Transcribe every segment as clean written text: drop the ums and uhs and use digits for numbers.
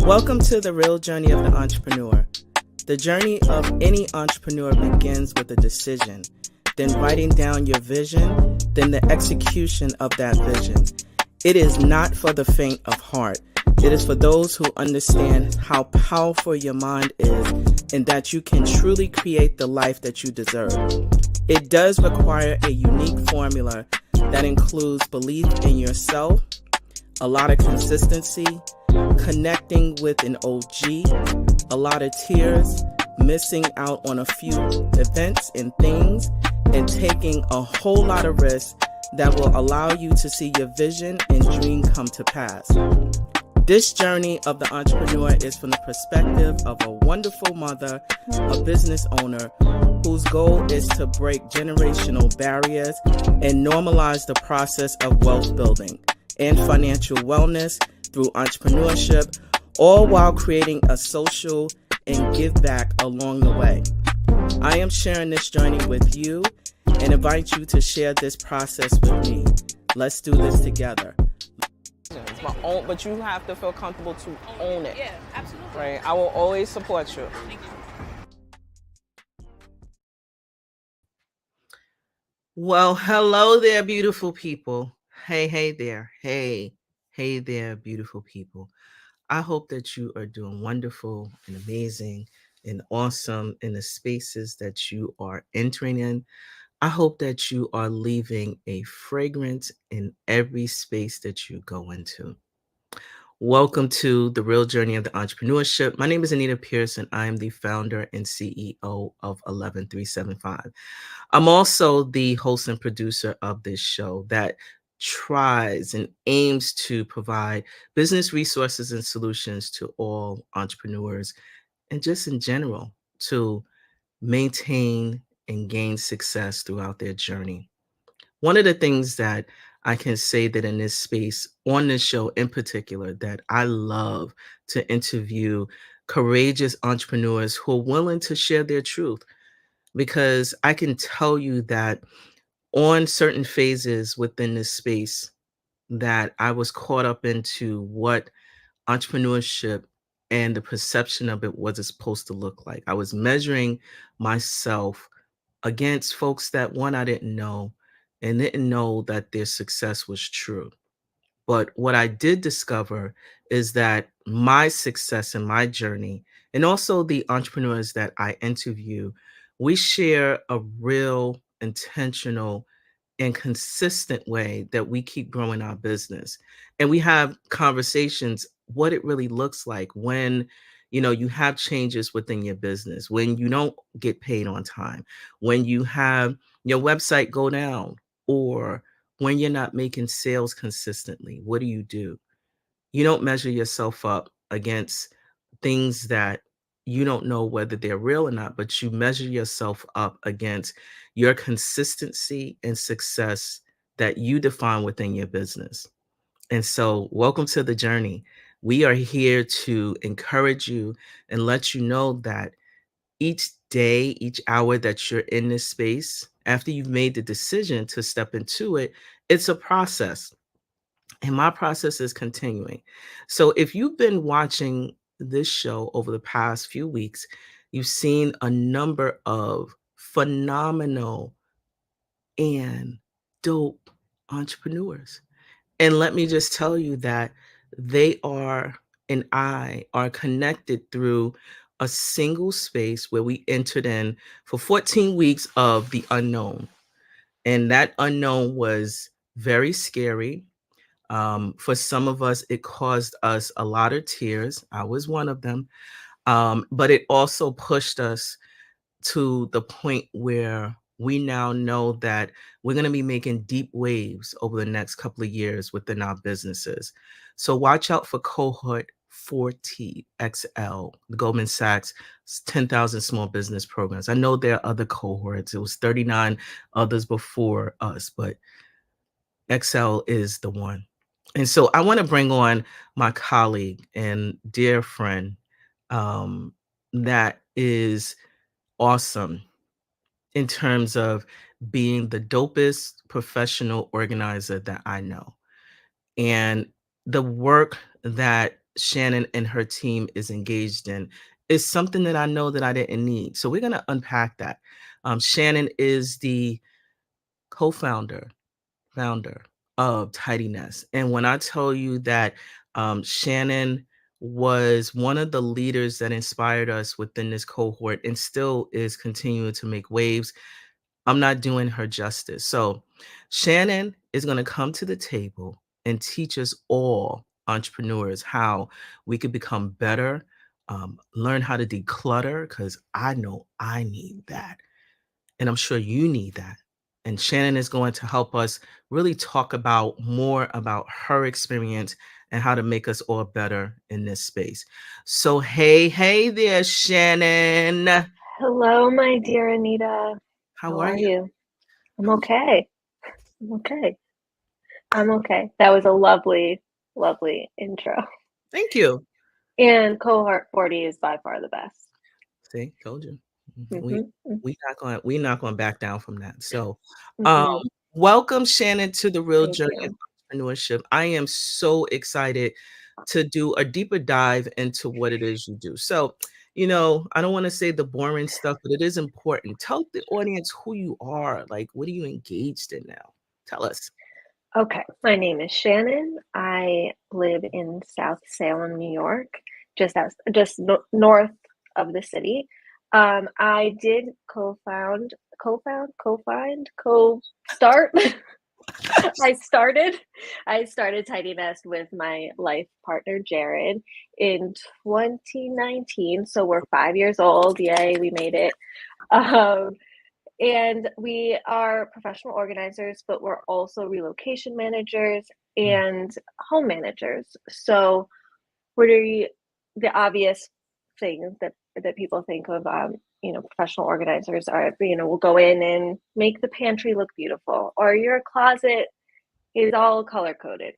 Welcome to the real journey of the entrepreneur. The journey of any entrepreneur begins with a decision, then writing down your vision, then the execution of that vision. It is not for the faint of heart. It is for those who understand how powerful your mind is and that you can truly create the life that you deserve. It does require a unique formula that includes belief in yourself, a lot of consistency, connecting with an OG, a lot of tears, missing out on a few events and things, and taking a whole lot of risks that will allow you to see your vision and dream come to pass. This journey of the entrepreneur is from the perspective of a wonderful mother, a business owner, whose goal is to break generational barriers and normalize the process of wealth building and financial wellness through entrepreneurship, all while creating a social and give back along the way. I am sharing this journey with you and invite you to share this process with me. Let's do this together. But you have to feel comfortable to own it. Yeah, absolutely. Right? I will always support you. Thank you. Well, hello there, beautiful people. Hey there. Hey there, beautiful people. I hope that you are doing wonderful and amazing and awesome in the spaces that you are entering in. I hope that you are leaving a fragrance in every space that you go into. Welcome to the real journey of the entrepreneurship. My name is Anita Pierce, and I am the founder and CEO of 11375. I'm also the host and producer of this show that tries and aims to provide business resources and solutions to all entrepreneurs and just in general to maintain and gain success throughout their journey. One of the things that I can say that in this space, on this show in particular, that I love to interview courageous entrepreneurs who are willing to share their truth, because I can tell you that on certain phases within this space that I was caught up into what entrepreneurship and the perception of it was supposed to look like. I was measuring myself against folks that, one, I didn't know and didn't know that their success was true. But what I did discover is that my success and my journey, and also the entrepreneurs that I interview, we share a real, intentional, and consistent way that we keep growing our business. And we have conversations what it really looks like when you have changes within your business, when you don't get paid on time, when you have your website go down, or when you're not making sales consistently. What do? You don't measure yourself up against things that you don't know whether they're real or not, but you measure yourself up against your consistency and success that you define within your business. And so, welcome to the journey. We are here to encourage you and let you know that each day, each hour that you're in this space, after you've made the decision to step into it, it's a process. And my process is continuing. So if you've been watching this show over the past few weeks, you've seen a number of phenomenal and dope entrepreneurs. And let me just tell you that they are and I are connected through a single space where we entered in for 14 weeks of the unknown. And that unknown was very scary. For some of us, it caused us a lot of tears. I was one of them. But it also pushed us to the point where we now know that we're going to be making deep waves over the next couple of years within our businesses. So watch out for cohort 40 XL, the Goldman Sachs 10,000 small business programs. I know there are other cohorts. It was 39 others before us, but XL is the one. And so I want to bring on my colleague and dear friend that is awesome in terms of being the dopest professional organizer that I know. And the work that Shannon and her team is engaged in is something that I know that I didn't need. So we're going to unpack that. Shannon is the co-founder, founder of Tidiness. And when I tell you that Shannon was one of the leaders that inspired us within this cohort and still is continuing to make waves, I'm not doing her justice. So Shannon is going to come to the table and teach us all entrepreneurs how we could become better, learn how to declutter, because I know I need that. And I'm sure you need that. And Shannon is going to help us really talk about more about her experience and how to make us all better in this space. So, hey there, Shannon. Hello, my dear Anita. How How are are you? you? I'm okay. I'm okay. I'm okay. That was a lovely, lovely intro. Thank you. And cohort 40 is by far the best. See, told you. We Mm-hmm. we not going to back down from that. So, um, Mm-hmm. welcome Shannon to the real Thank journey of you. entrepreneurship. I am so excited to do a deeper dive into what it is you do. So, I don't want to say the boring stuff, but it is important. Tell the audience who you are. Like, what are you engaged in now? Tell us. Okay. My name is Shannon. I live in South Salem, New York, north of the city. I did co-start I started I started Tiny Nest with my life partner Jared in 2019. So we're 5 years old. Yay, we made it. Um, and we are professional organizers, but we're also relocation managers Mm, and home managers. So we're the obvious things that people think of, professional organizers are, we'll go in and make the pantry look beautiful, or your closet is all color coded.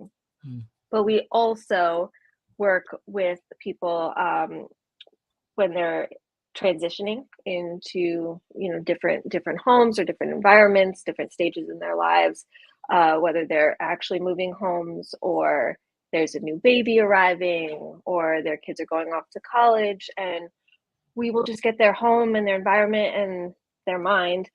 mm, But we also work with people when they're transitioning into different homes or different environments, different stages in their lives, whether they're actually moving homes or there's a new baby arriving or their kids are going off to college, and we will just get their home and their environment and their mind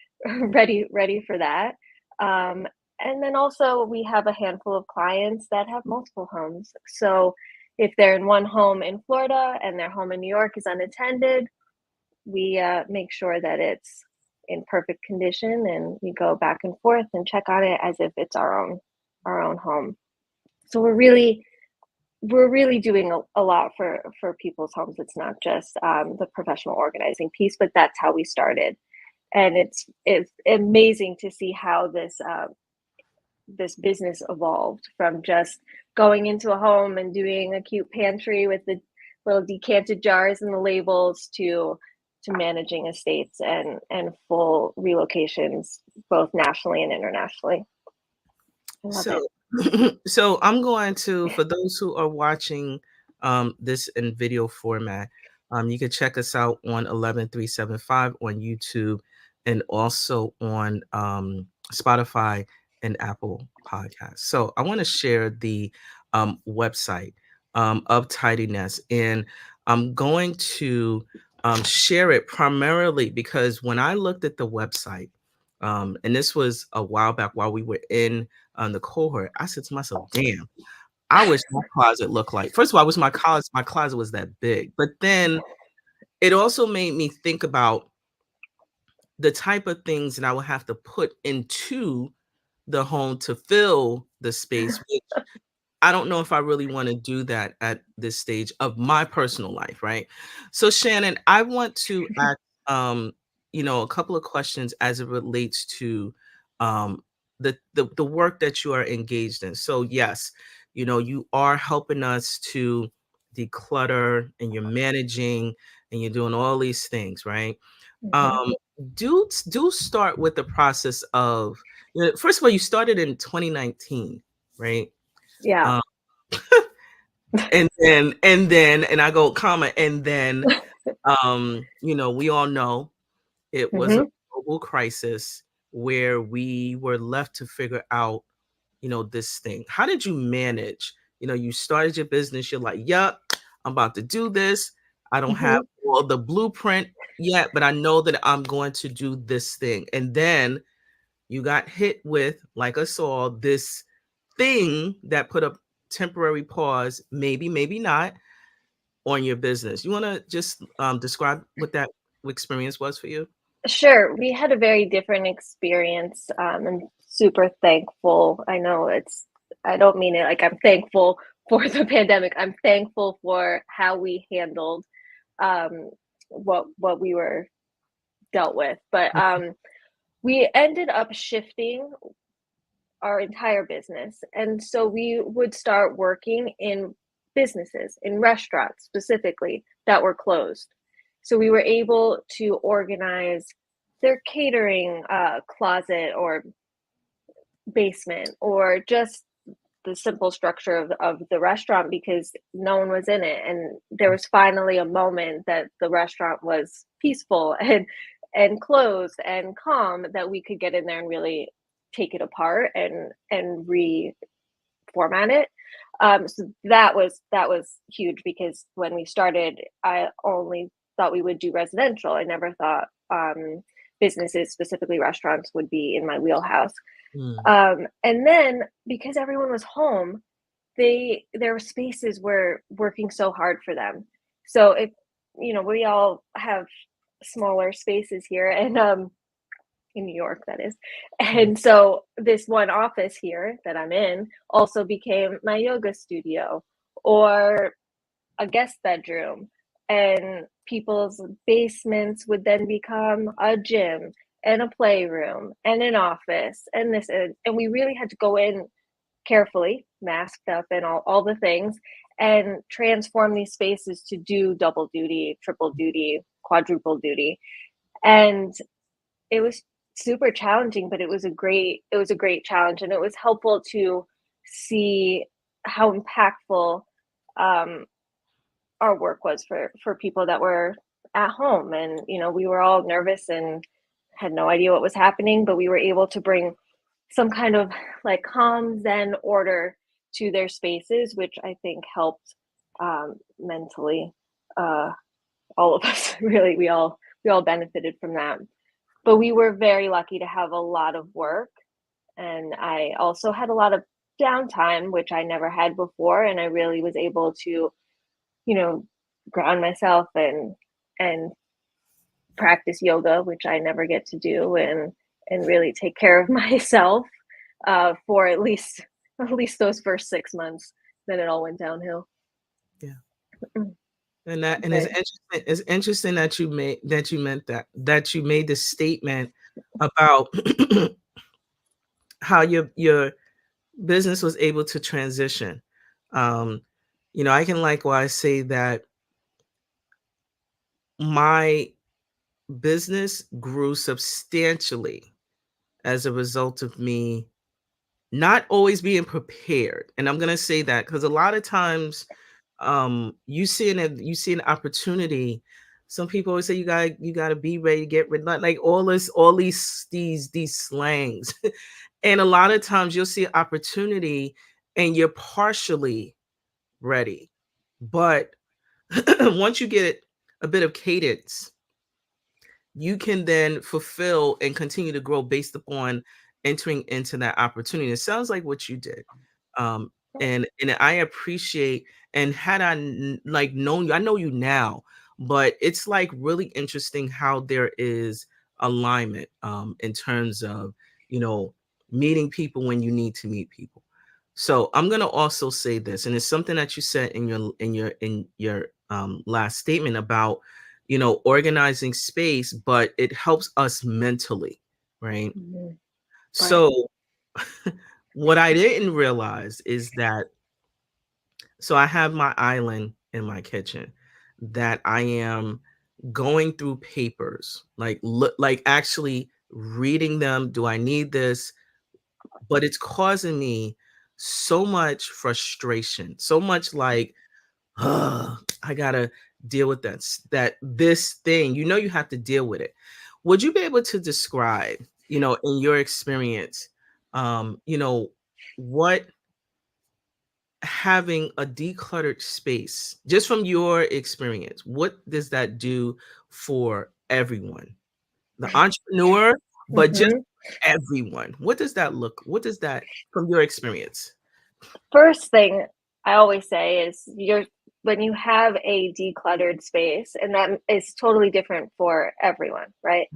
ready for that. Um, and then also we have a handful of clients that have multiple homes. So if they're in one home in Florida and their home in New York is unattended, we make sure that it's in perfect condition, and we go back and forth and check on it as if it's our own home. So we're really doing a lot for people's homes. It's not just the professional organizing piece, but that's how we started. And it's amazing to see how this business evolved from just going into a home and doing a cute pantry with the little decanted jars and the labels to managing estates and full relocations both nationally and internationally. I love it. So, so I'm going to, for those who are watching this in video format, you can check us out on 11375 on YouTube and also on Spotify and Apple Podcasts. So I want to share the website of Tidiness, and I'm going to share it primarily because when I looked at the website, and this was a while back while we were in the cohort, I said to myself, damn, I wish my closet looked like, first of all, I wish my closet was that big. But then it also made me think about the type of things that I would have to put into the home to fill the space, which I don't know if I really want to do that at this stage of my personal life, right? So Shannon, I want to ask a couple of questions as it relates to um the work that you are engaged in. So yes, you are helping us to declutter and you're managing and you're doing all these things, right? Mm-hmm. Um do start with the process of, first of all, you started in 2019, right? Yeah. Um, and I go comma, and then we all know it was a Mm-hmm. global crisis where we were left to figure out, this thing. How did you manage? You started your business, you're like, yup, I'm about to do this. I don't have Hmm. all the blueprint yet, but I know that I'm going to do this thing. And then you got hit with, like us all, this thing that put a temporary pause, maybe, maybe not, on your business. You want to just describe what that experience was for you? Sure, we had a very different experience, and super thankful. I know I don't mean it like I'm thankful for the pandemic. I'm thankful for how we handled um, what we were dealt with. But we ended up shifting our entire business. And so we would start working in businesses, in restaurants specifically, that were closed. So we were able to organize their catering closet or basement, or just the simple structure of the restaurant, because no one was in it. And there was finally a moment that the restaurant was peaceful and closed and calm, that we could get in there and really take it apart and reformat it. So that was huge, because when we started, I only thought we would do residential. I never thought businesses, specifically restaurants, would be in my wheelhouse. Mm, And then, because everyone was home, their spaces were working so hard for them. So if we all have smaller spaces here, and in New York, that is. mm, And so this one office here that I'm in also became my yoga studio, or a guest bedroom. And people's basements would then become a gym and a playroom and an office and this. And we really had to go in carefully, masked up and all the things, and transform these spaces to do double duty, triple duty, quadruple duty. And it was super challenging, but it was a great challenge, and it was helpful to see how impactful um, our work was for people that were at home. And we were all nervous and had no idea what was happening, but we were able to bring some kind of like calm zen order to their spaces, which I think helped mentally. uh, all of us really, we all benefited from that. But we were very lucky to have a lot of work, and I also had a lot of downtime, which I never had before. And I really was able to you know ground myself and practice yoga, which I never get to do, and really take care of myself for at least those first 6 months. Then it all went downhill. yeah. Mm. And it's But interesting. It's interesting that you made this statement about how your business was able to transition. Um, I can likewise say that my business grew substantially as a result of me not always being prepared. And I'm gonna say that because a lot of times, you see an opportunity. Some people always say you gotta be ready to get rid, like all these slangs. And a lot of times you'll see an opportunity and you're partially ready. But once you get a bit of cadence, you can then fulfill and continue to grow based upon entering into that opportunity. It sounds like what you did. Um, and I appreciate, and had like known you, I know you now, but it's like really interesting how there is alignment in terms of, you know, meeting people when you need to meet people. So I'm gonna also say this, and it's something that you said in your last statement about, organizing space, but it helps us mentally, right? mhm, right. So what I didn't realize is that, so I have my island in my kitchen that I am going through papers, like like actually reading them. Do I need this? But it's causing me so much frustration, so much like, I gotta deal with this thing. You have to deal with it. Would you be able to describe, in your experience, um, you know, what having a decluttered space, just from your experience, what does that do for everyone? The entrepreneur, but just Hmm. everyone. What does that, from your experience? First thing I always say is when you have a decluttered space, and that is totally different for everyone, right?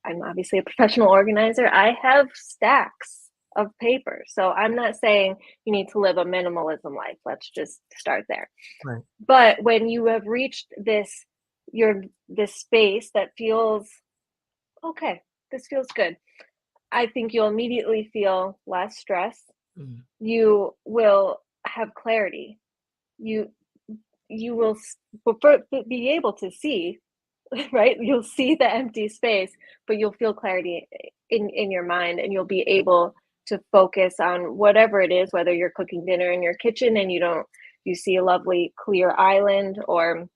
I'm obviously a professional organizer. I have stacks of paper. So I'm not saying you need to live a minimalism life. Let's just start there. Right. But when you have reached this space that feels okay, this feels good, I think you'll immediately feel less stress. Mm. You will have clarity. You you will be able to see, right? You'll see the empty space, but you'll feel clarity in your mind, and you'll be able to focus on whatever it is, whether you're cooking dinner in your kitchen and you see a lovely clear island, or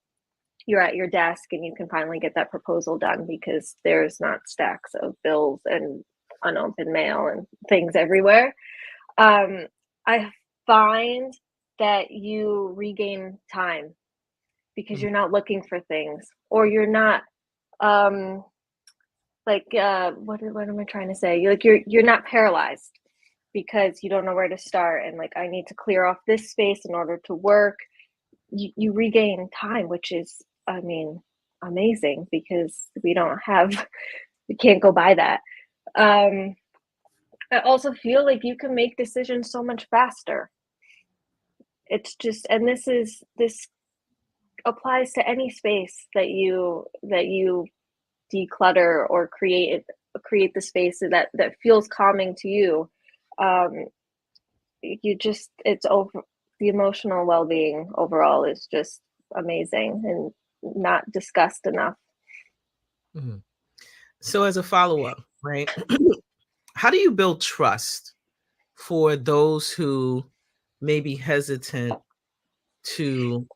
you're at your desk and you can finally get that proposal done because there's not stacks of bills and unopened mail and things everywhere. I find that you regain time because Mm. you're not looking for things, or you're not um what am I trying to say? You're not paralyzed because you don't know where to start, and like, I need to clear off this space in order to work. You regain time, which is, I mean, amazing, because we can't go by that. um I also feel like you can make decisions so much faster. It's just, and this applies to any space that you declutter or create the space that feels calming to you. um you just it's over The emotional well-being overall is just amazing and not discussed enough. Mhm. So, as a follow up, right? How do you build trust for those who may be hesitant to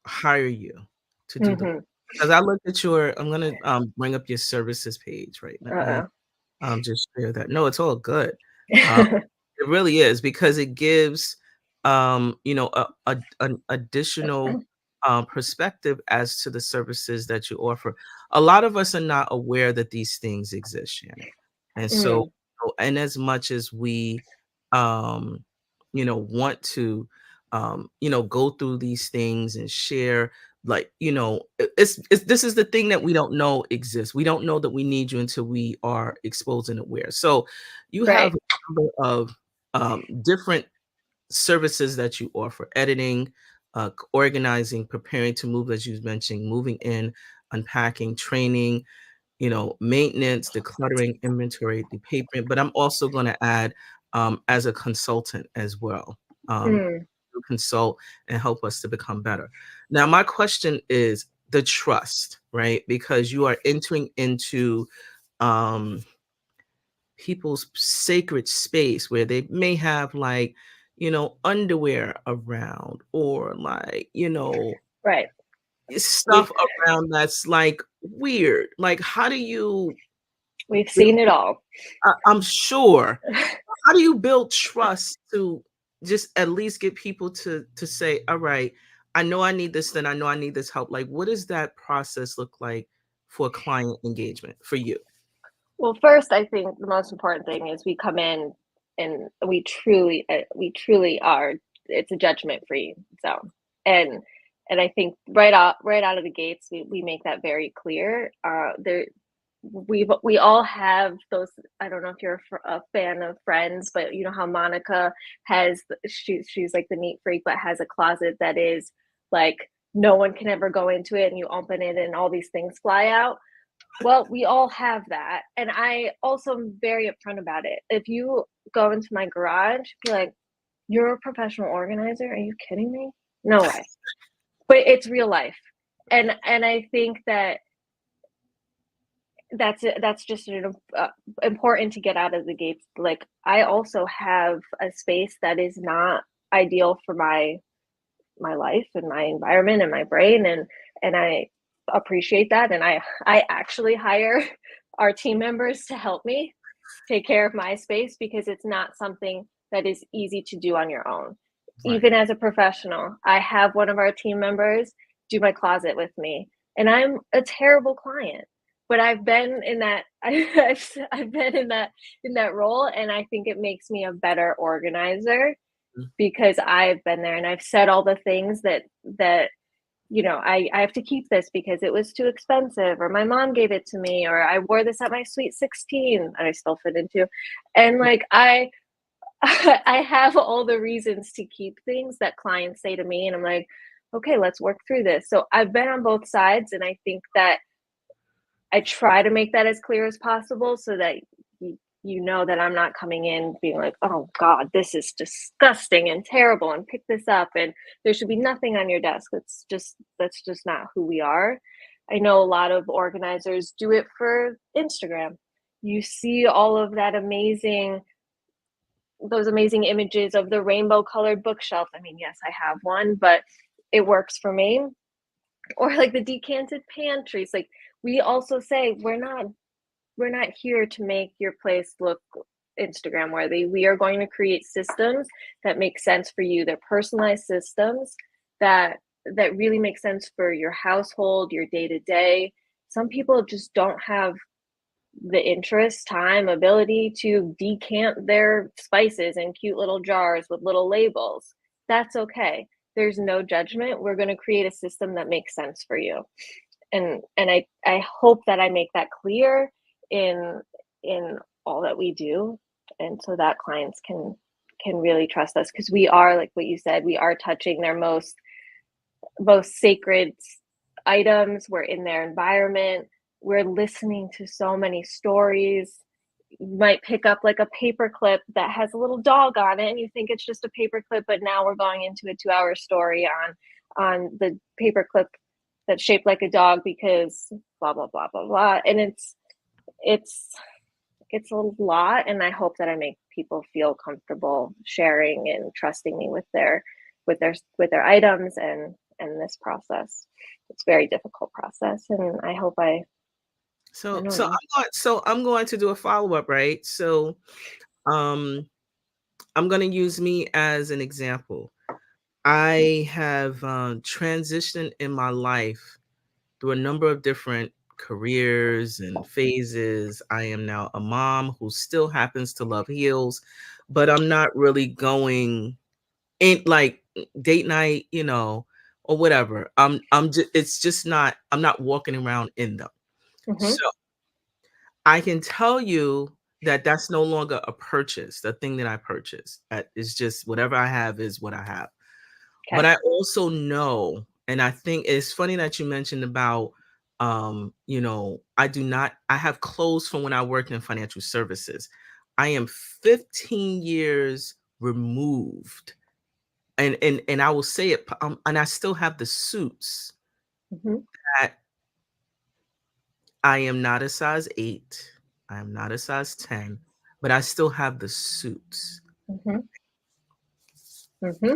hire you to do the, Hmm. because I looked at your, I'm gonna bring up your services page, right? Let me Uh-oh. just share that. No, it's all good. Um, it really is, because it gives an additional perspective as to the services that you offer. A lot of us are not aware that these things exist, Shannon. And so, Mm, and as much as we um want to go through these things and share, like, it's this is the thing that we don't know exists. We don't know that we need you until we are exposed and aware. So you have right. a number of different services that you offer: editing, organizing, preparing to move, as you mentioned, moving in, unpacking, training, maintenance, decluttering, inventory, depapering. But I'm also going to add, as a consultant as well. Mm, To consult and help us to become better. Now, my question is the trust, right? Because you are entering into um, people's sacred space where they may have, like, underwear around, or, like, right. we've stuff around that's like weird. Like, how do you we've build, seen it all. I'm sure, how do you build trust to just at least get people to say, all right, I know I need this, then I know I need this help. Like, what does that process look like for client engagement for you? Well, first, I think the most important thing is we come in and we truly are. It's a judgment-free zone, and I think right out of the gates, we make that very clear. We all have those. I don't know if you're a fan of Friends, but you know how Monica she's like the neat freak, but has a closet that is like no one can ever go into it, and you open it and all these things fly out. Well, we all have that. And I also am very upfront about it. If you go into my garage, be like, "You're a professional organizer? Are you kidding me? No way." But it's real life. And I think that that's just important to get out of the gates. Like, I also have a space that is not ideal for my life and my environment and my brain, and I appreciate that, and I actually hire our team members to help me take care of my space because it's not something that is easy to do on your own. Right. Even as a professional, I have one of our team members do my closet with me, and I'm a terrible client, but I've been in that I've been in that role, and I think it makes me a better organizer Mm. because I've been there and I've said all the things that I have to keep this because it was too expensive, or my mom gave it to me, or I wore this at my sweet 16 and I still fit into. And like I have all the reasons to keep things that clients say to me, and I'm like, okay, let's work through this. So I've been on both sides, and I think that I try to make that as clear as possible so that you know that I'm not coming in being like, oh God, this is disgusting and terrible, and pick this up, and there should be nothing on your desk. That's just not who we are. I know a lot of organizers do it for Instagram. You see all of that those amazing images of the rainbow colored bookshelf. I mean, yes, I have one, but it works for me. Or like the decanted pantries. Like, we also say we're not here to make your place look Instagram worthy. We are going to create systems that make sense for you. They're personalized systems that really make sense for your household, your day to day. Some people just don't have the interest, time, ability to decant their spices in cute little jars with little labels. That's okay. There's no judgment. We're going to create a system that makes sense for you. And I hope that I make that clear in all that we do, and so that clients can really trust us, because we are, like what you said, we are touching their most sacred items. We're in their environment. We're listening to so many stories. You might pick up like a paper clip that has a little dog on it, and you think it's just a paper clip, but now we're going into a 2-hour story on the paper clip that's shaped like a dog because blah blah blah blah blah. And it's it's a lot, and I hope that I make people feel comfortable sharing and trusting me with their items and this process. It's a very difficult process, and I hope I So don't so know. I'm going to do a follow-up, right? So um I'm going to use me as an example. I have transitioned in my life through a number of different careers and phases. I am now a mom who still happens to love heels, but I'm not really going in like date night, or whatever. I'm just it's just not I'm not walking around in them. Mm-hmm. So I can tell you that that's no longer a purchase. The thing that I purchased is just whatever I have is what I have. But Okay. I also know, and I think it's funny that you mentioned about, I have clothes from when I worked in financial services. I am 15 years removed, and I will say it, and I still have the suits Mm-hmm. that I am not a size 8, I am not a size 10, but I still have the suits. Mm-hmm. Mm-hmm.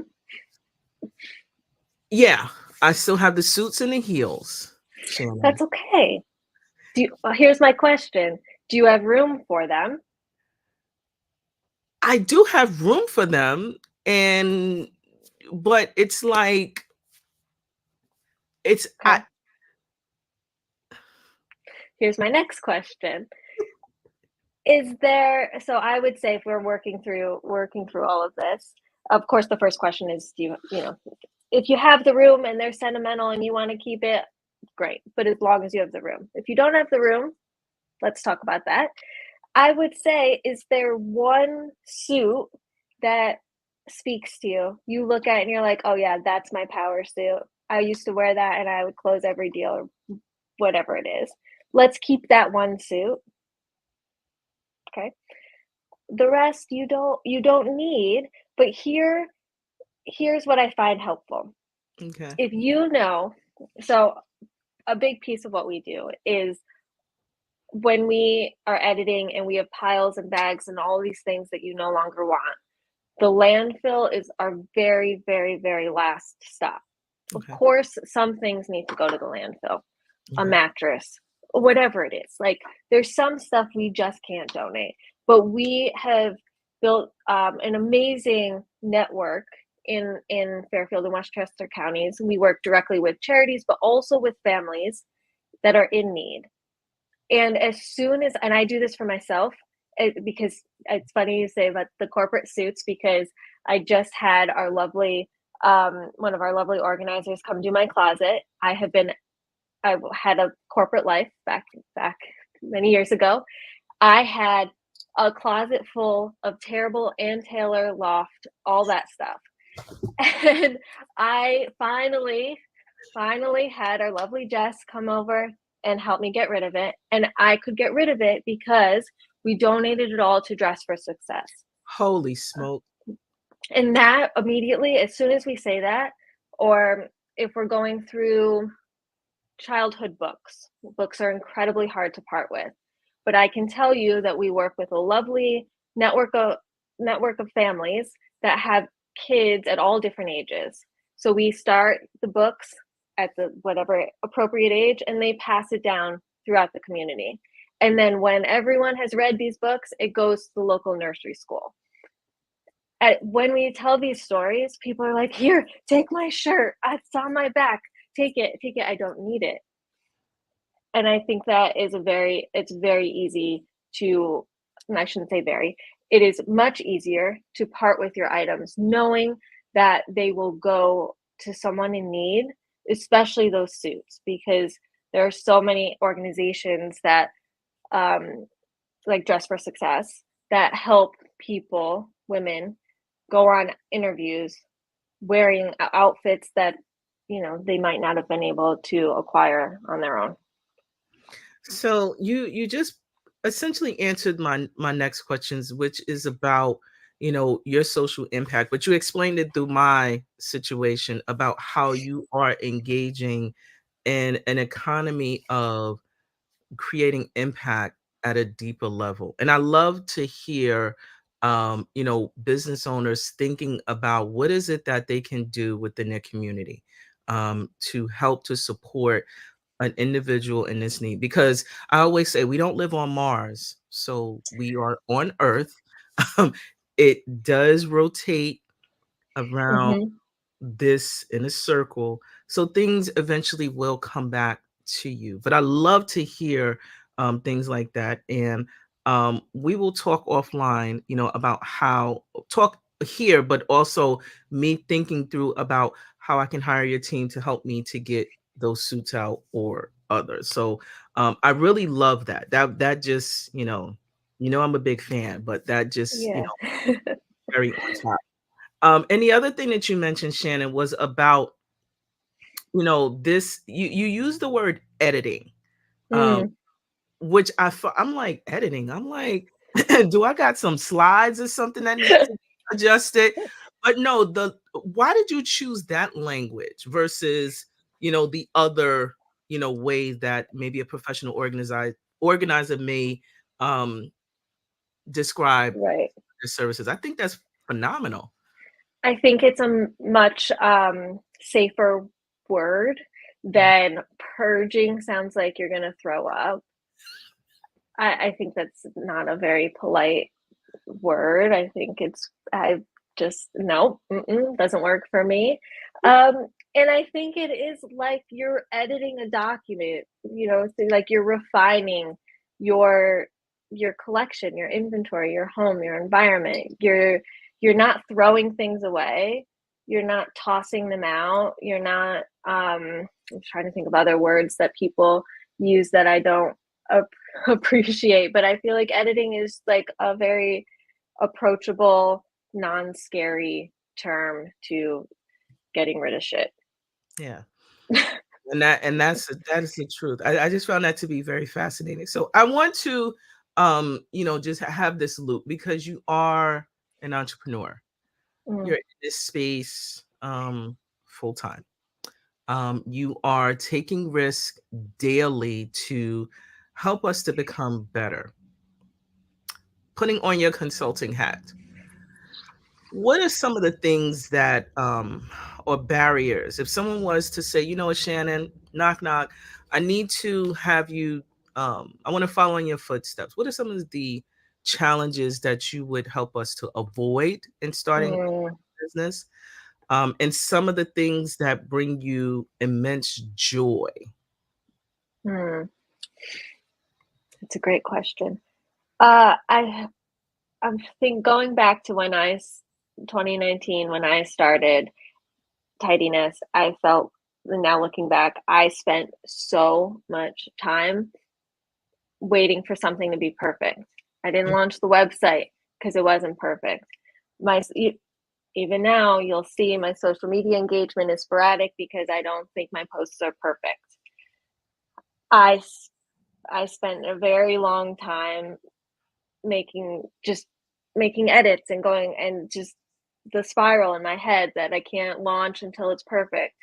Yeah, I still have the suits and the heels, Shannon. That's okay. Here's my question: do you have room for them? I do have room for them, and but it's like it's I Okay. Here's my next question: so I would say, if we're working through all of this, of course the first question is, if you have the room and they're sentimental and you want to keep it, great, but as long as you have the room. If you don't have the room, let's talk about that. I would say, is there one suit that speaks to you? You look at it and you're like, oh yeah, that's my power suit. I used to wear that and I would close every deal, or whatever it is. Let's keep that one suit. Okay. The rest you don't need, but here's what I find helpful. okay. If you know, so a big piece of what we do is, when we are editing and we have piles and bags and all these things that you no longer want, the landfill is our very, very, very last stop. Of Okay. course, some things need to go to the landfill, a Okay. mattress, whatever it is. Like, there's some stuff we just can't donate, but we have built an amazing network in Fairfield and Westchester counties. We work directly with charities, but also with families that are in need. And as soon as, and I do this for myself, because it's funny you say about the corporate suits, because I just had our lovely, one of our lovely organizers come do my closet. I had a corporate life back many years ago. I had a closet full of terrible Ann Taylor loft, all that stuff. And I finally had our lovely Jess come over and help me get rid of it. And I could get rid of it because we donated it all to Dress for Success. Holy smoke. And that immediately, as soon as we say that, or if we're going through childhood books are incredibly hard to part with. But I can tell you that we work with a lovely network of families that have kids at all different ages. So we start the books at the whatever appropriate age, and they pass it down throughout the community. And then when everyone has read these books, it goes to the local nursery school. When we tell these stories, people are like, here, take my shirt. It's on my back. Take it. I don't need it. And I think that is it's very easy to, and I shouldn't say very, it is much easier to part with your items, knowing that they will go to someone in need, especially those suits, because there are so many organizations that, like Dress for Success, that help people, women, go on interviews wearing outfits that, they might not have been able to acquire on their own. So you just essentially answered my next questions, which is about, your social impact, but you explained it through my situation about how you are engaging in an economy of creating impact at a deeper level. And I love to hear business owners thinking about what is it that they can do within their community to help to support an individual in this need, because I always say we don't live on Mars, so we are on Earth. Um, it does rotate around Mm-hmm. this in a circle, so things eventually will come back to you. But I love to hear things like that, and we will talk offline, about how talk here, but also me thinking through about how I can hire your team to help me to get those suits out or others. So I really love that. That just I'm a big fan, but that just Yeah. very on top. And the other thing that you mentioned, Shannon, was about, this you used the word editing, um, Mm, which I'm like, editing. I'm like, do I got some slides or something that needs to be adjusted? But no, why did you choose that language versus, the other, way that maybe a professional organizer may um describe right. their services? I think that's phenomenal. I think it's a much safer word than purging. Sounds like you're going to throw up. I think that's not a very polite word. I think I just, no, doesn't work for me. And I think it is like you're editing a document, so like you're refining your collection, your inventory, your home, your environment. You're not throwing things away. You're not tossing them out. You're not, I'm trying to think of other words that people use that I don't appreciate, but I feel like editing is like a very approachable, non-scary term to getting rid of shit. Yeah. That is the truth. I just found that to be very fascinating. So I want to just have this loop, because you are an entrepreneur. Mm. You're in this space full time. You are taking risk daily to help us to become better. Putting on your consulting hat, what are some of the things that or barriers, if someone was to say, what, Shannon, knock knock, I need to have you, I want to follow in your footsteps, what are some of the challenges that you would help us to avoid in starting Mm, a business, and some of the things that bring you immense joy. hmm. It's a great question. I think going back to 2019 when I started tidiness, I felt, now looking back, I spent so much time waiting for something to be perfect. I didn't launch the website because it wasn't perfect. My even now, you'll see my social media engagement is sporadic because I don't think my posts are perfect. I I spent a very long time making just making edits and going and just the spiral in my head that I can't launch until it's perfect.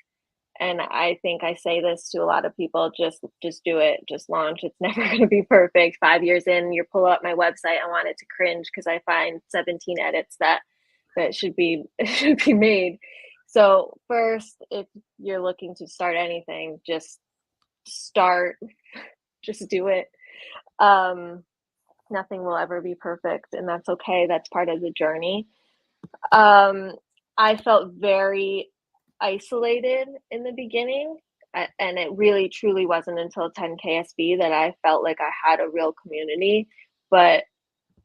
And I think I say this to a lot of people, just do it, just launch. It's never going to be perfect. 5 years in, you pull up my website, I wanted to cringe because I find 17 edits that should be should be made. So first, if you're looking to start anything, just start, just do it. Um, Nothing will ever be perfect, and that's okay. That's part of the journey. Um, I felt very isolated in the beginning, and it really truly wasn't until 10 KSB that I felt like I had a real community. But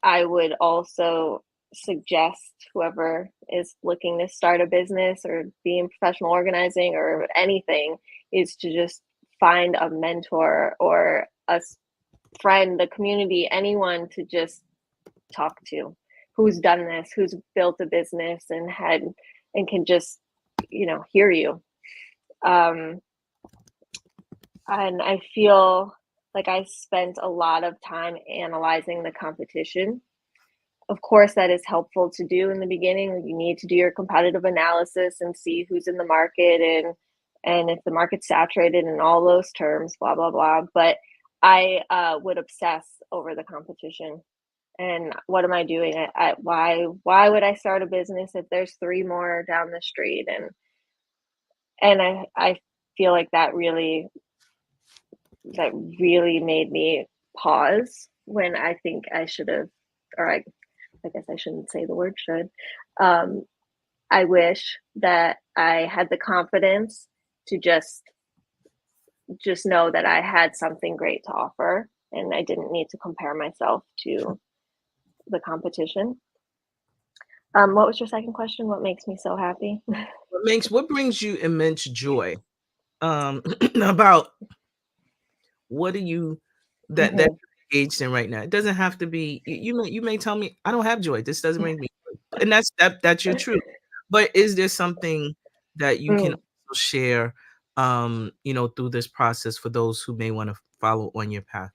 I would also suggest whoever is looking to start a business or be in professional organizing or anything is to just find a mentor or a friend, a community, anyone to just talk to who's done this, who's built a business and can just, hear you. Um, and I feel like I spent a lot of time analyzing the competition. Of course, that is helpful to do in the beginning. You need to do your competitive analysis and see who's in the market and if the market's saturated in all those terms, blah blah blah. But I would obsess over the competition and what am I doing? Why would I start a business if there's three more down the street? And I feel like that really made me pause when I think I should have, or I guess I shouldn't say the word should. Um, I wish that I had the confidence to just know that I had something great to offer and I didn't need to compare myself to the competition. What was your second question? What makes me so happy? What brings you immense joy? About what are you that Mhm. you're engaged in right now? It doesn't have to be. You may tell me I don't have joy. This doesn't bring me joy, and that's your truth. But is there something that you can Mm. also share, through this process for those who may want to follow on your path?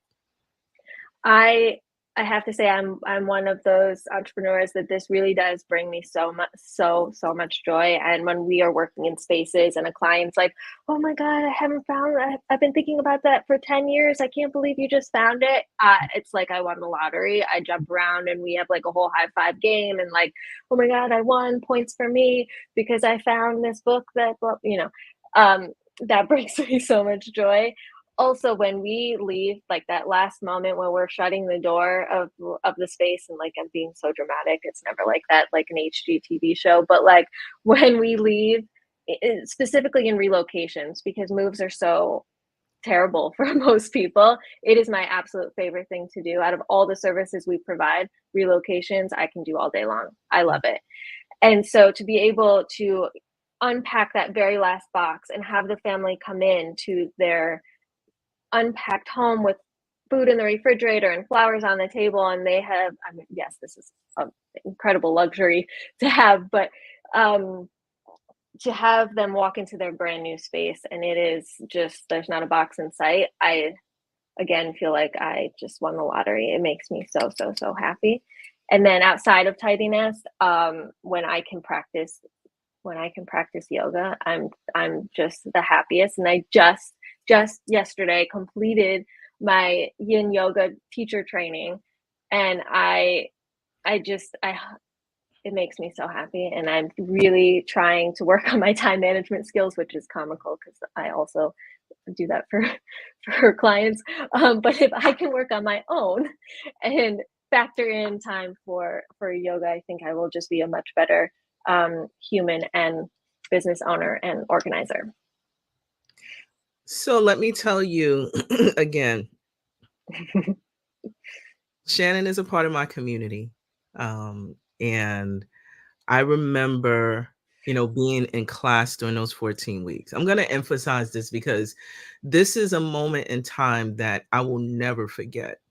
I I have to say I'm one of those entrepreneurs that this really does bring me so much joy. And when we are working in spaces and a client's like, "Oh my God, I haven't found that. I've been thinking about that for 10 years. I can't believe you just found it." It's like I won the lottery. I jump around and we have like a whole high five game and like, "Oh my God, I won, points for me because I found this book that," um, that brings me so much joy. Also, when we leave, like that last moment when we're shutting the door of the space, and like I'm being so dramatic, it's never like that, like an HGTV show, but like when we leave, specifically in relocations, because moves are so terrible for most people, it is my absolute favorite thing to do. Out of all the services we provide, relocations, I can do all day long. I love it. And so to be able to unpack that very last box and have the family come in to their unpacked home with food in the refrigerator and flowers on the table, and they have, I mean, yes, this is an incredible luxury to have, but um to have them walk into their brand new space and it is just, there's not a box in sight. I again feel like I just won the lottery. It makes me so happy. And then outside of tidiness, when I can practice yoga, I'm just the happiest. And I just yesterday completed my yin yoga teacher training, and I just I it makes me so happy. And I'm really trying to work on my time management skills, which is comical because I also do that for for clients. But if I can work on my own and factor in time for yoga, I think I will just be a much better human and business owner and organizer. So let me tell you again, Shannon is a part of my community. And I remember, being in class during those 14 weeks. I'm going to emphasize this because this is a moment in time that I will never forget.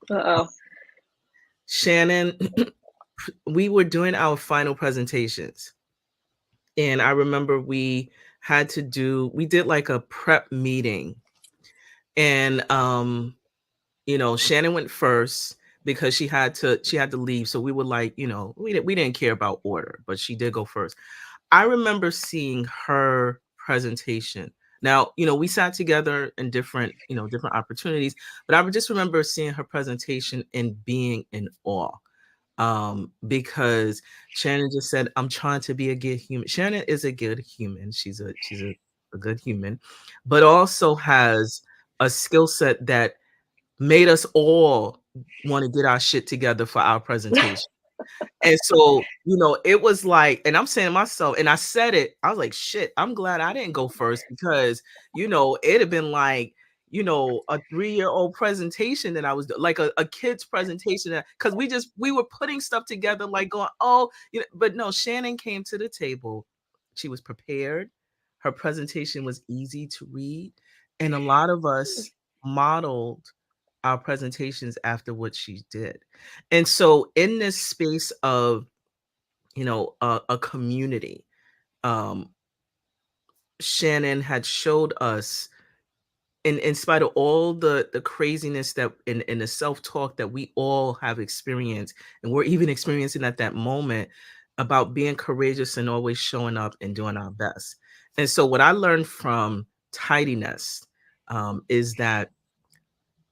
Uh-oh. Shannon, we were doing our final presentations. And I remember we did like a prep meeting. And Shannon went first because she had to leave. So we were like, we didn't care about order, but she did go first. I remember seeing her presentation. Now, we sat together in different opportunities, but I would just remember seeing her presentation and being in awe. Because Shannon just said, "I'm trying to be a good human." Shannon is a good human. She's a good human, but also has a skill set that made us all want to get our shit together for our presentation. And so, it was like, and I'm saying to myself, and I said it, I was like, shit, I'm glad I didn't go first because, it'd have been like, a 3-year-old presentation that I was like a kid's presentation because we were putting stuff together, like going, oh, but no, Shannon came to the table. She was prepared. Her presentation was easy to read. And a lot of us modeled our presentations after what she did. And so in this space of, a community, um, Shannon had showed us in spite of all the craziness that in the self-talk that we all have experienced, and we're even experiencing at that moment, about being courageous and always showing up and doing our best. And so what I learned from tidiness is that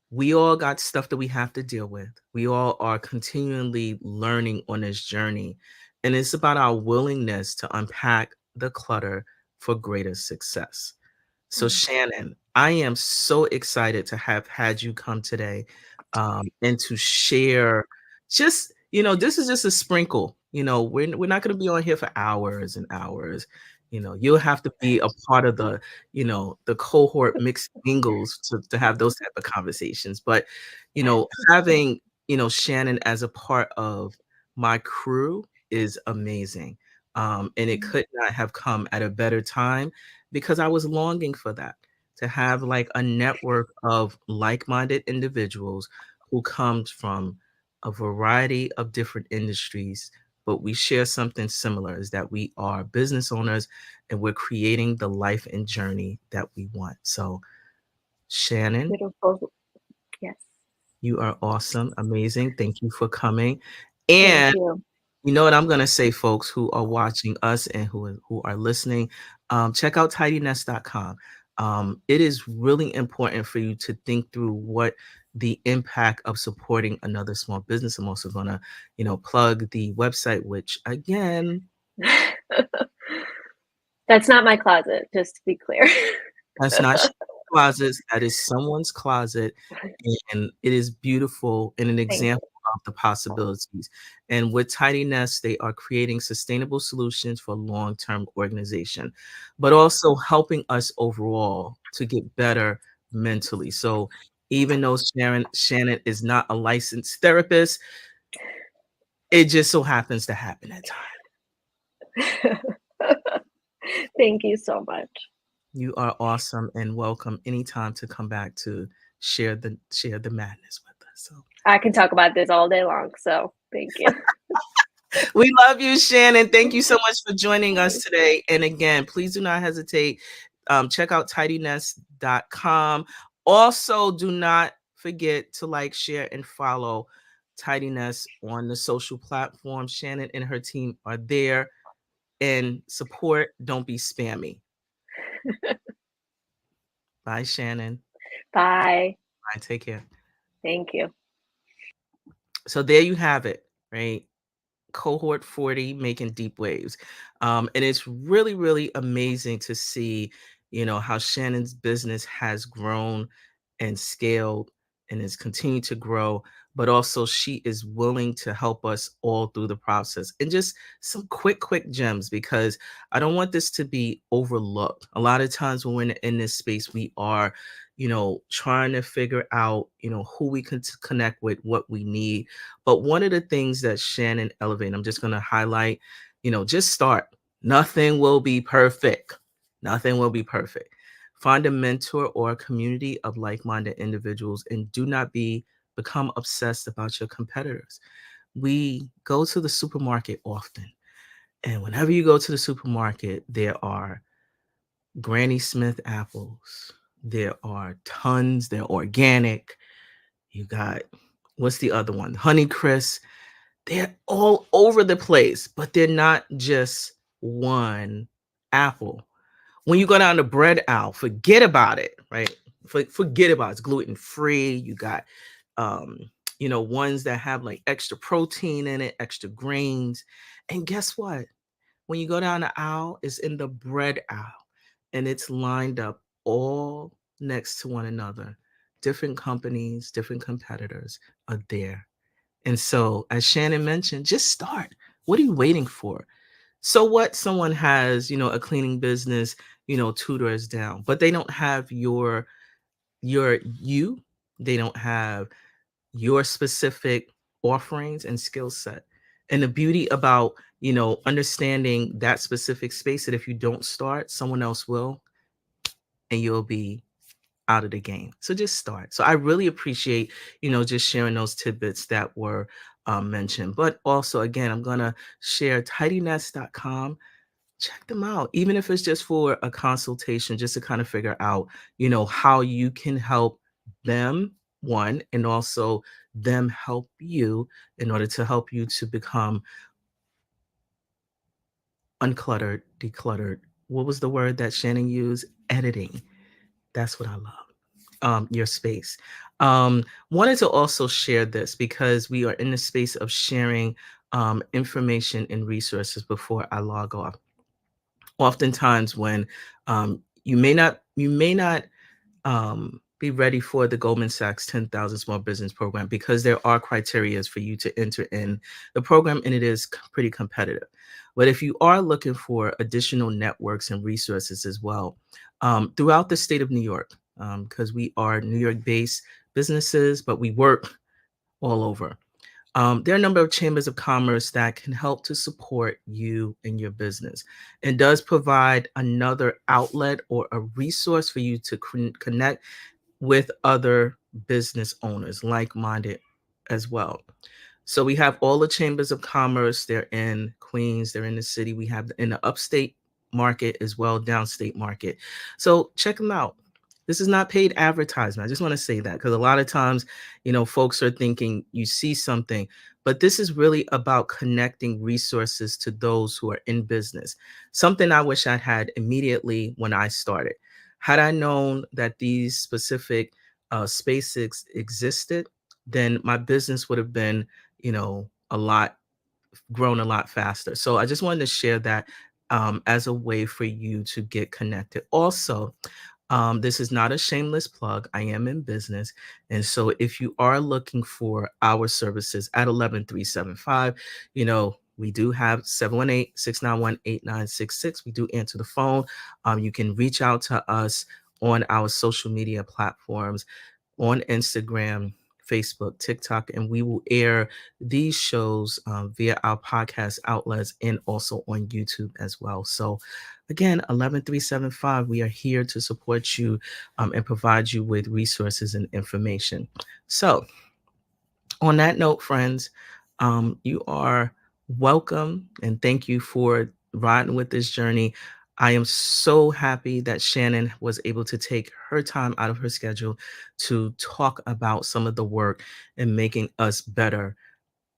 we all got stuff that we have to deal with. We all are continually learning on this journey. And it's about our willingness to unpack the clutter for greater success. So, Shannon, I am so excited to have had you come today and to share just, this is just a sprinkle. We're not going to be on here for hours and hours. You'll have to be a part of the cohort mixed mingles to have those type of conversations. But, having, Shannon as a part of my crew is amazing. And it could not have come at a better time because I was longing for that, to have like a network of like-minded individuals who comes from a variety of different industries, but we share something similar, is that we are business owners and we're creating the life and journey that we want. So, Shannon, Beautiful. Yes. you are awesome, amazing. Thank you for coming. Thank And you. you know what I'm gonna say, folks who are watching us and who are listening, check out tidiness.com. It is really important for you to think through what the impact of supporting another small business. I'm also gonna, plug the website, which again, That's not my closet, just to be clear. that's not closets, that is someone's closet, and it is beautiful and an Thank example of the possibilities. And with Tidy Nest, they are creating sustainable solutions for long-term organization, but also helping us overall to get better mentally. So even though Shannon is not a licensed therapist, it just so happens to happen at times. you. Thank you so much. You are awesome and welcome anytime to come back to share the madness with us. So I can talk about this all day long, so thank you. we love you, Shannon. Thank you so much for joining us today. And again, please do not hesitate. Check out tidiness.com. Also, do not forget to like, share, and follow Tidiness on the social platforms. Shannon and her team are there. And support, don't be spammy. Bye, Shannon. Bye. Bye, take care. Thank you. So there you have it, right? Cohort 40 making deep waves. And it's really, really amazing to see, how Shannon's business has grown and scaled and is continuing to grow. but also she is willing to help us all through the process. And just some quick gems, because I don't want this to be overlooked. A lot of times when we're in this space, we are, trying to figure out, who we can connect with, what we need. But one of the things that Shannon elevated, I'm just going to highlight, just start. Nothing will be perfect. Nothing will be perfect. Find a mentor or a community of like-minded individuals, and do not become obsessed about your competitors. We go to the supermarket often, and whenever you go to the supermarket, there are Granny Smith apples. There are tons. They're organic. You got, what's the other one? Honey Crisp. They're all over the place, but they're not just one apple. When you go down the bread aisle, forget about it, right? Forget about it. It's gluten free. You got, um, ones that have like extra protein in it, extra grains. And guess what? When you go down the aisle, it's in the bread aisle, and it's lined up all next to one another. Different companies, different competitors are there. And so, as Shannon mentioned, just start. What are you waiting for? So what, someone has, a cleaning business, 2 doors down, but they don't have you, they don't have your specific offerings and skill set. And the beauty about, understanding that specific space, that if you don't start, someone else will, and you'll be out of the game. So just start. So I really appreciate, just sharing those tidbits that were mentioned. But also, again, I'm going to share tidynest.com. Check them out, even if it's just for a consultation, just to kind of figure out, how you can help them, one, and also them help you, in order to help you to become uncluttered, decluttered. What was the word that Shannon used? Editing. That's what I love. Your space. Wanted to also share this, because we are in the space of sharing information and resources before I log off. Oftentimes when you may not be ready for the Goldman Sachs 10,000 Small Business Program, because there are criterias for you to enter in the program, and it is pretty competitive. But if you are looking for additional networks and resources as well, throughout the state of New York, because we are New York-based businesses, but we work all over. There are a number of chambers of commerce that can help to support you and your business, and does provide another outlet or a resource for you to connect with other business owners, like-minded as well. So we have all the chambers of commerce. They're in Queens, they're in the city. We have in the upstate market as well, downstate market. So check them out. This is not paid advertisement. I just want to say that, because a lot of times, folks are thinking you see something, but this is really about connecting resources to those who are in business. Something I wish I had immediately when I started. Had I known that these specific spaces existed, then my business would have been, a lot grown a lot faster. So I just wanted to share that as a way for you to get connected. Also, this is not a shameless plug. I am in business. And so if you are looking for our services at 11375, we do have 718-691-8966. We do answer the phone. You can reach out to us on our social media platforms, on Instagram, Facebook, TikTok, and we will air these shows via our podcast outlets, and also on YouTube as well. So again, 11375, we are here to support you and provide you with resources and information. So on that note, friends, you are welcome, and thank you for riding with this journey. I am so happy that Shannon was able to take her time out of her schedule to talk about some of the work and making us better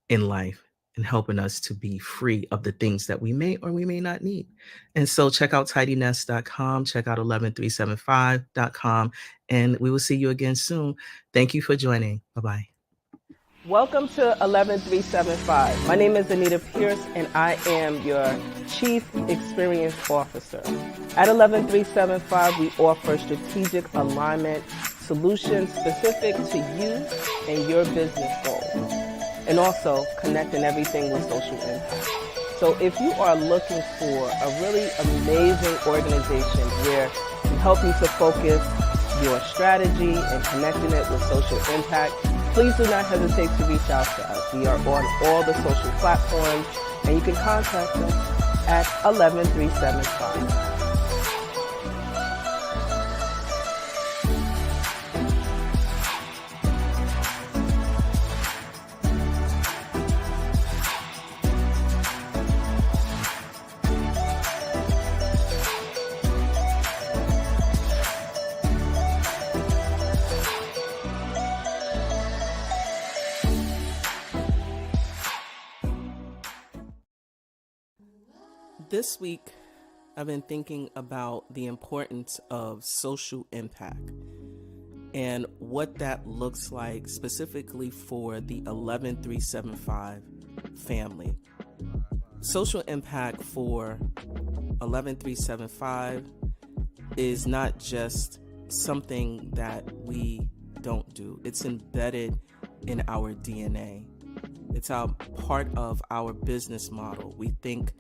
in life, and helping us to be free of the things that we may or we may not need. And so check out tidynest.com, check out 11375.com, and we will see you again soon. Thank you for joining. Bye-bye. Welcome to 11375. My name is Anita Pierce, and I am your Chief Experience Officer. At 11375, we offer strategic alignment solutions specific to you and your business goals. and also connecting everything with social impact. So if you are looking for a really amazing organization where we help you to focus your strategy and connecting it with social impact, please do not hesitate to reach out to us. We are on all the social platforms, and you can contact us at 11375. This week, I've been thinking about the importance of social impact and what that looks like specifically for the 11375 family. Social impact for 11375 is not just something that we don't do. It's embedded in our DNA. It's a part of our business model. We think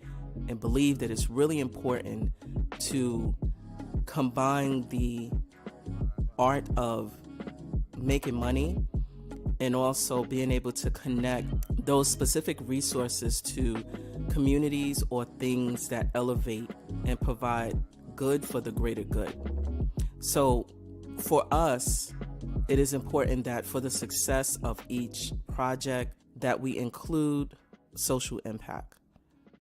and believe that it's really important to combine the art of making money and also being able to connect those specific resources to communities or things that elevate and provide good for the greater good. So for us, it is important that for the success of each project that we include social impact.